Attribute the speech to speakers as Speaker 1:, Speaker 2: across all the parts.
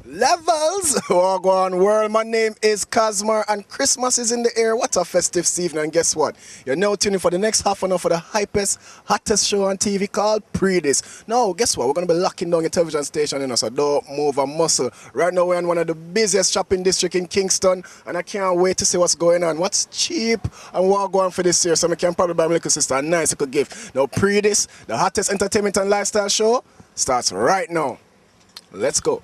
Speaker 1: Levels! Oh, go on, world. My name is Casmar, and Christmas is in the air. What a festive season. And guess what? You're now tuning for the next half an hour for the hottest show on TV called Pree Dis. Now, guess what? We're going to be locking down your television station, so don't move a muscle. Right now, we're in one of the busiest shopping districts in Kingston, and I can't wait to see what's going on. What's cheap and what going for this year, so I can probably buy my little sister a nice little gift. Now, Pree Dis, the hottest entertainment and lifestyle show, starts right now. Let's go.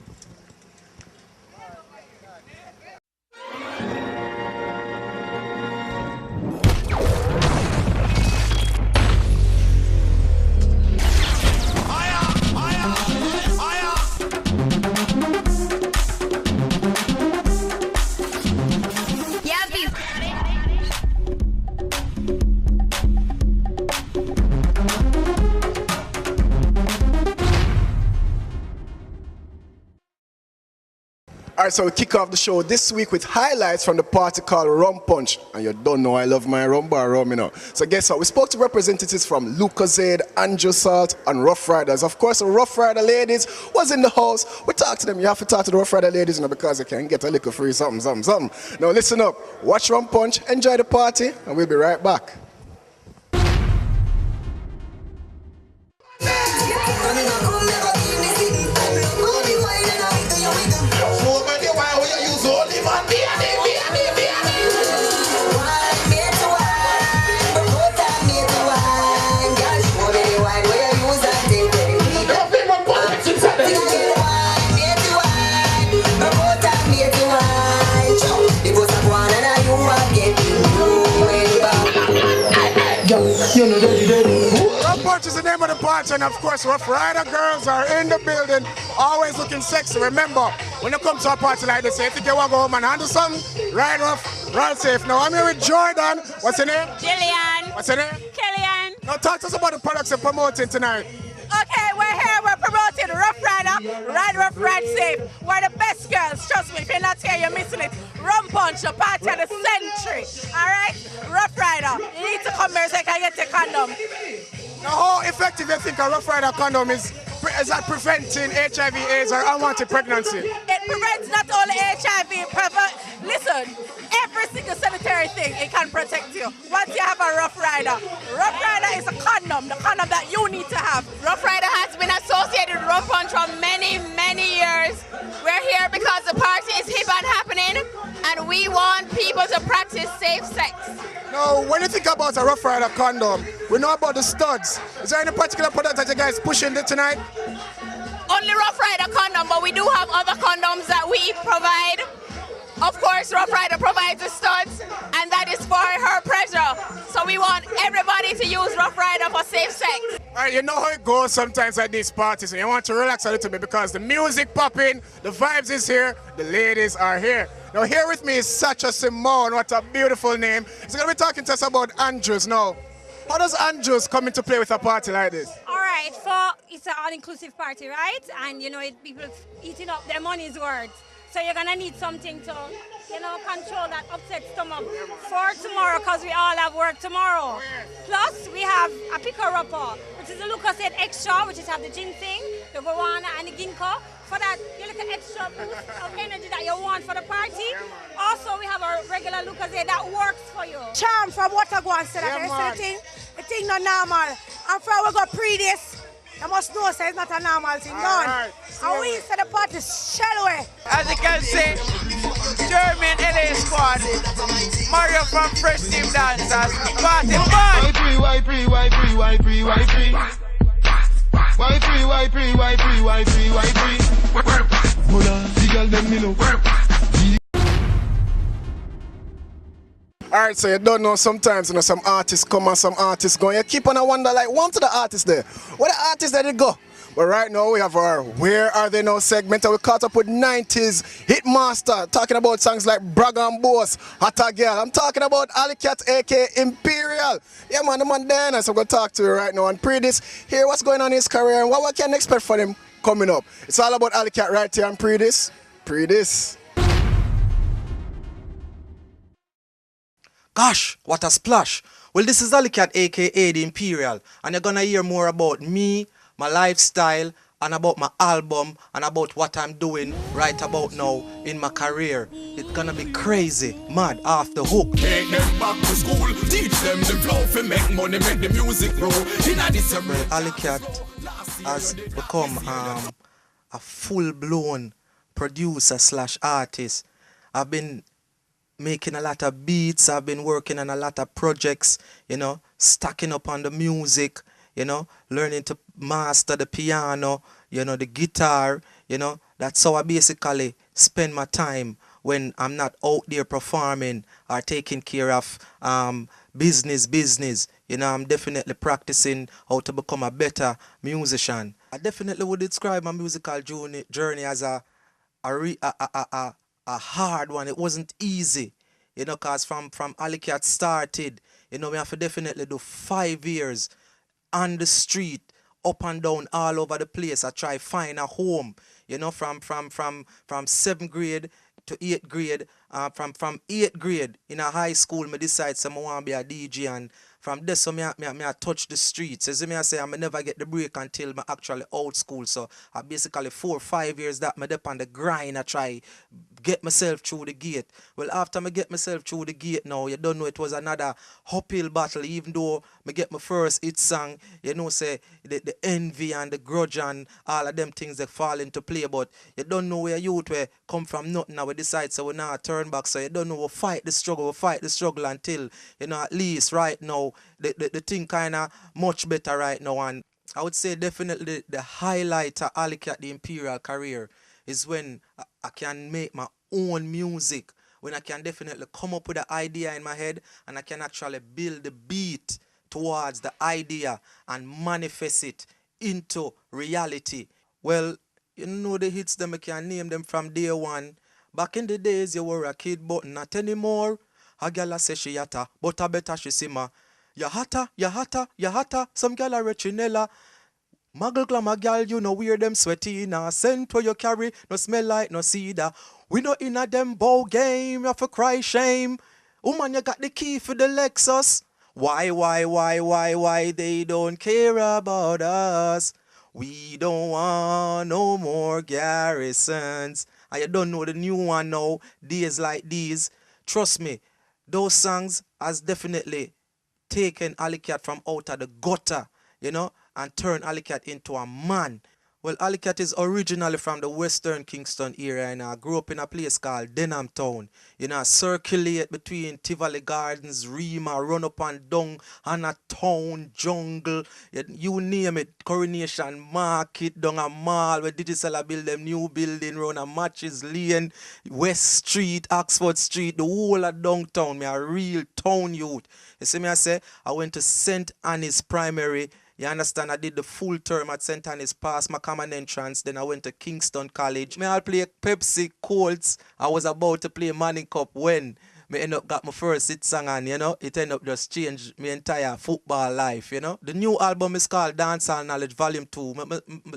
Speaker 1: Alright, so we kick off the show this week with highlights from the party called Rum Punch. And you don't know I love my rum bar rum, you know. So guess what? We spoke to representatives from Lucozade, Andrew Salt, and Rough Riders. Of course, the Rough Rider ladies was in the house. We talked to them. You have to talk to the Rough Rider ladies, you know, because they can get a little free something. Now listen up. Watch Rum Punch, enjoy the party, and we'll be right back. Rum Punch is the name of the party, and of course Rough Rider girls are in the building, always looking sexy. Remember, when you come to a party like this, you think you want to go home and handle something, ride rough, ride safe. Now I'm here with Jordan. What's your name?
Speaker 2: Jillian.
Speaker 1: What's your name?
Speaker 2: Killian.
Speaker 1: Now talk to us about the products you're promoting tonight.
Speaker 2: Okay, we're here, we're promoting Rough Rider, Ride Rough, Ride Safe. We're the best girls, trust me, if you're not here, you're missing it. Rum Punch, the party of the century, alright? Rough Rider, you need to come here so you can get your condom.
Speaker 1: Now how effective you think a Rough Rider condom is at preventing HIV/AIDS or unwanted pregnancy?
Speaker 2: It prevents not only HIV, listen, every single sanitary thing, it can protect you. Once you have a Rough Rider. Rough Rider is a condom, the condom that you need to have.
Speaker 3: Rough Rider has been associated with Rum Punch for many, many years. We're here because the party is hip and happening, and we want people to practice safe sex.
Speaker 1: Now, when you think about a Rough Rider condom, we know about the studs. Is there any particular product that you guys pushing tonight?
Speaker 3: Only Rough Rider condom, but we do have other condoms that we provide. Of course, Rough Rider provides the studs, and that is for her pleasure. So we want everybody to use Rough Rider for safe sex.
Speaker 1: All right, you know how it goes sometimes at these parties, and you want to relax a little bit because the music popping, the vibes is here, the ladies are here. Now here with me is Sacha Simone. What a beautiful name. He's going to be talking to us about Andrews now. How does Andrews come into play with a party like this?
Speaker 4: All right, it's an all-inclusive party, right? And you know, people eating up their money's worth. So you're gonna need something to, you know, control that upset stomach for tomorrow, because we all have work tomorrow. Plus, we have a picker-upper, which is a Lucozade Extra, which is have the ginseng, the guarana, and the ginkgo. For that, you look at extra boost of energy that you want for the party. Also, we have a regular Lucozade that works for you.
Speaker 5: Charm from Waterguan said that. The thing not normal. And from we go Pree Dis, you must know so it's not a normal thing. Right. And we said the party shell away.
Speaker 6: As you can see, German LA squad, Mario from Fresh Team Dancers, party fun!
Speaker 7: Why free? Hold on, the girl them me know.
Speaker 1: Alright, so you don't know sometimes, you know, some artists come and some artists go. You keep on a wonder, like, one to the artists there. Where the artists that they go? But right now we have our Where Are They Now segment, and we caught up with 90s hitmaster, talking about songs like Brag and Boast, Hotta Girl. I'm talking about Alicat, aka Imperial. Yeah man, the man there, so I'm going to talk to you right now. And Pree Dis, hear what's going on in his career and what we can expect from him coming up. It's all about Alicat right here on Pree Dis. Pree Dis.
Speaker 8: Gosh, what a splash. Well, this is Alicat, aka the Imperial, and you're gonna hear more about me, my lifestyle, and about my album and about what I'm doing right about now in my career. It's gonna be crazy, mad, off the hook.
Speaker 9: Take them back to school, teach them the flow, for make money, make the music grow.
Speaker 8: Well, Alicat has become a full-blown producer / artist. I've been making a lot of beats, I've been working on a lot of projects, you know, stacking up on the music, you know, learning to master the piano, you know, the guitar, you know. That's how I basically spend my time when I'm not out there performing or taking care of business. You know, I'm definitely practicing how to become a better musician. I definitely would describe my musical journey as a hard one. It wasn't easy, you know, because from Alicat started, you know, we have to definitely do 5 years on the street, up and down, all over the place. I try find a home, you know, from 7th grade to 8th grade. From 8th grade in a high school, I decide I want to be a DJ, and from there, so I touch the streets. As I say, I never get the break until I actually out school. So I basically 4 or 5 years that I up on the grind. I try get myself through the gate. Well, after I get myself through the gate now, you don't know, it was another uphill battle. Even though I get my first hit song, you know, say the envy and the grudge and all of them things that fall into play. But you don't know where youth where come from nothing. Now we decide so we now turn back. So you don't know, we fight the struggle until, you know, at least right now the thing kind of much better right now. And I would say definitely the highlight of Alicat the Imperial career is when I can make my own music, when I can definitely come up with an idea in my head and I can actually build the beat towards the idea and manifest it into reality. Well, you know the hits them, I can name them from day one. Back in the days you were a kid but not anymore. A girl a say she hotter, but I better she simmer. You hotter, you hotter, you hotter, some girl a rechinella. Muggle glamour girl, you know wear them sweaty in a scent where you carry, no smell like no cedar. We no in a them bow game, you have to cry shame. Woman, you got the key for the Lexus. Why they don't care about us? We don't want no more garrisons. And you don't know the new one now, days like these. Trust me, those songs has definitely taken Alicat from out of the gutter, you know, and turned Alicat into a man. Well, Alicat is originally from the Western Kingston area, and I grew up in a place called Denham Town. You know, I circulate between Tivoli Gardens, Rima, run up and down, Hannah Town, Jungle, you name it, Coronation Market, down a mall, where Digicel build them new building, run a Matches Lane, West Street, Oxford Street, the whole of downtown. Me a real town youth. You see me I say, I went to St. Anne's Primary. You understand, I did the full term at St. Anne's, passed my common entrance, then I went to Kingston College. I play Pepsi, Colts. I was about to play Manning Cup when I end up got my first hit song, and you know, it end up just changed my entire football life, you know. The new album is called Dancehall Knowledge Volume 2.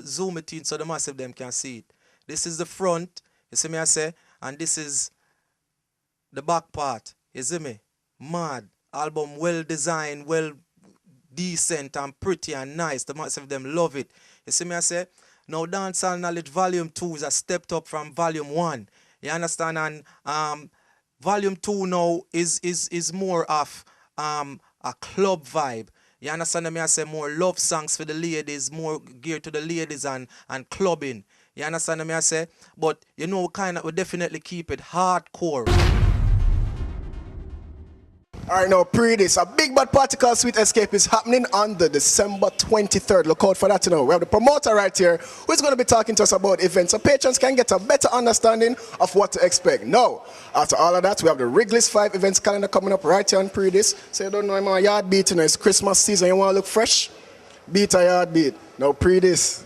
Speaker 8: Zoom it in so the massive them can see it. This is the front, you see me I say, and this is the back part, you see me? Mad. Album well designed, well decent and pretty and nice. The most of them love it. You see me I say? Now Dancehall Knowledge Volume 2 is a stepped up from Volume 1. You understand? And Volume 2 now is more of a club vibe. You understand me I say? More love songs for the ladies, more geared to the ladies and clubbing. You understand me I say? But you know, we definitely keep it hardcore.
Speaker 1: Alright, now Pree Dis, a big bad party called Sweet Escape is happening on the December 23rd. Look out for that, you know. We have the promoter right here who's going to be talking to us about events so patrons can get a better understanding of what to expect. Now, after all of that, we have the Wrigley's 5 events calendar coming up right here on Pree Dis. So you don't know my yard beat, you know, it's Christmas season, you want to look fresh? Beat a yard beat. Now Pree Dis.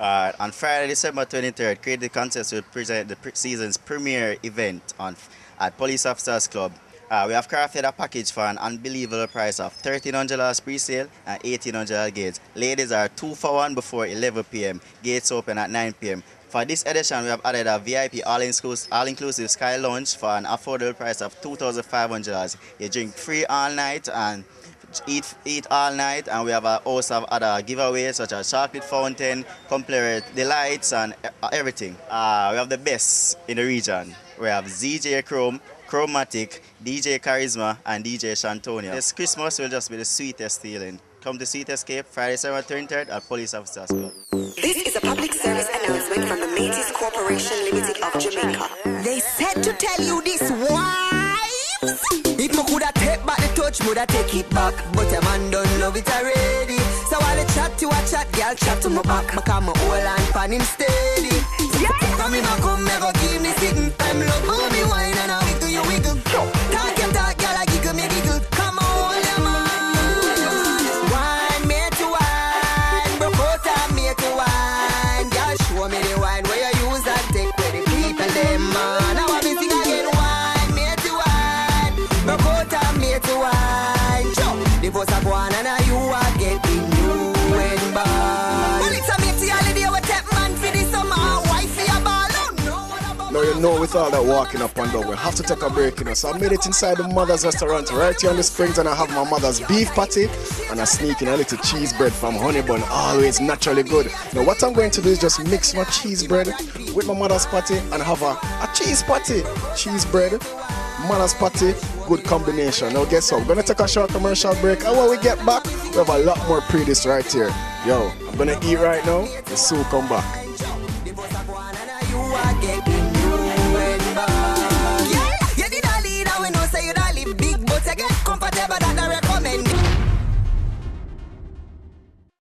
Speaker 10: On Friday, December 23rd, Creative Contest will present the season's premiere event at Police Officers Club. We have crafted a package for an unbelievable price of $1,300 pre-sale and $1,800 gates. Ladies are 2 for 1 before 11 p.m. Gates open at 9 p.m. For this edition, we have added a VIP all-inclusive Sky Lounge for an affordable price of $2,500. You drink free all night, and eat all night, and we have a host of other giveaways such as chocolate fountain, complete delights, and everything. We have the best in the region. We have ZJ Chrome, Chromatic, DJ Charisma, and DJ Shantonia. This Christmas will just be the sweetest feeling. Come to Sweet Escape Friday, December 23rd at Police Officers Club.
Speaker 11: This is a public service announcement from the Métis Corporation Limited of Jamaica. They said to tell you this, wives. If I coulda take back the touch, woulda take it back. But a man don't love it already. So while I chat to a chat, girl chat to my back. Because my whole hand pan him steady. Come in, come never give me sitting time. Love how me wine and I wiggle you wiggle. Talk your talk, girl I giggle me giggle. Come on, yeah man. Wine me to wine, broke out and me to wine. Girl show me the wine where you use and take where the people them man. Now I be sing again. Wine me to wine, broke out and me to wine. The boss a go on and you are getting new and bad. Well it's a matey holiday with that man for the summer.
Speaker 1: Now you know with all that walking up and down, we have to take a break, you know. So I made it inside the mother's restaurant right here on the Springs, and I have my mother's beef patty, and I sneak in a little cheese bread from Honey Bun, always naturally good. Now what I'm going to do is just mix my cheese bread with my mother's patty and have a cheese patty, cheese bread, mother's patty, good combination. Now guess what? We're gonna take a short commercial break, and when we get back, we have a lot more Pree Dis right here. Yo, I'm gonna eat right now, the soup come back.